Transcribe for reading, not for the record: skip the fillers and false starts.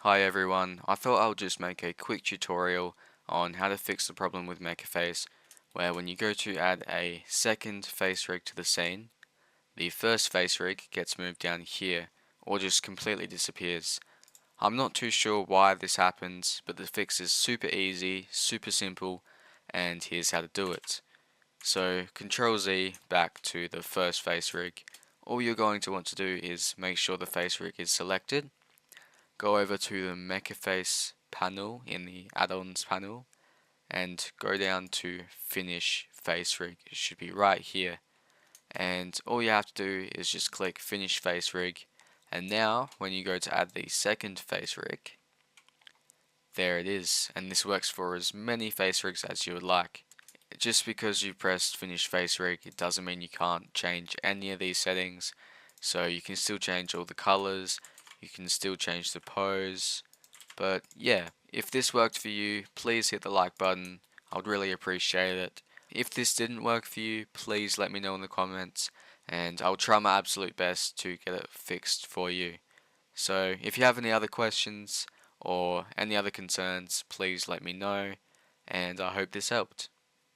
Hi everyone, I thought I would just make a quick tutorial on how to fix the problem with MecaFace, where when you go to add a second face rig to the scene, the first face rig gets moved down here, or just completely disappears. I'm not too sure why this happens, but the fix is super easy, super simple, and here's how to do it. So Control Z back to the first face rig. All you're going to want to do is make sure the face rig is selected. Go over to the MecaFace panel in the add-ons panel and go down to finish face rig. It should be right here, and all you have to do is just click finish face rig, and now when you go to add the second face rig, there it is, and this works for as many face rigs as you would like. Just because you pressed finish face rig, it doesn't mean you can't change any of these settings. So you can still change all the colors, you can still change the pose. But yeah, if this worked for you, please hit the like button. I would really appreciate it. If this didn't work for you, please let me know in the comments, and I'll try my absolute best to get it fixed for you. So if you have any other questions or any other concerns, please let me know, and I hope this helped.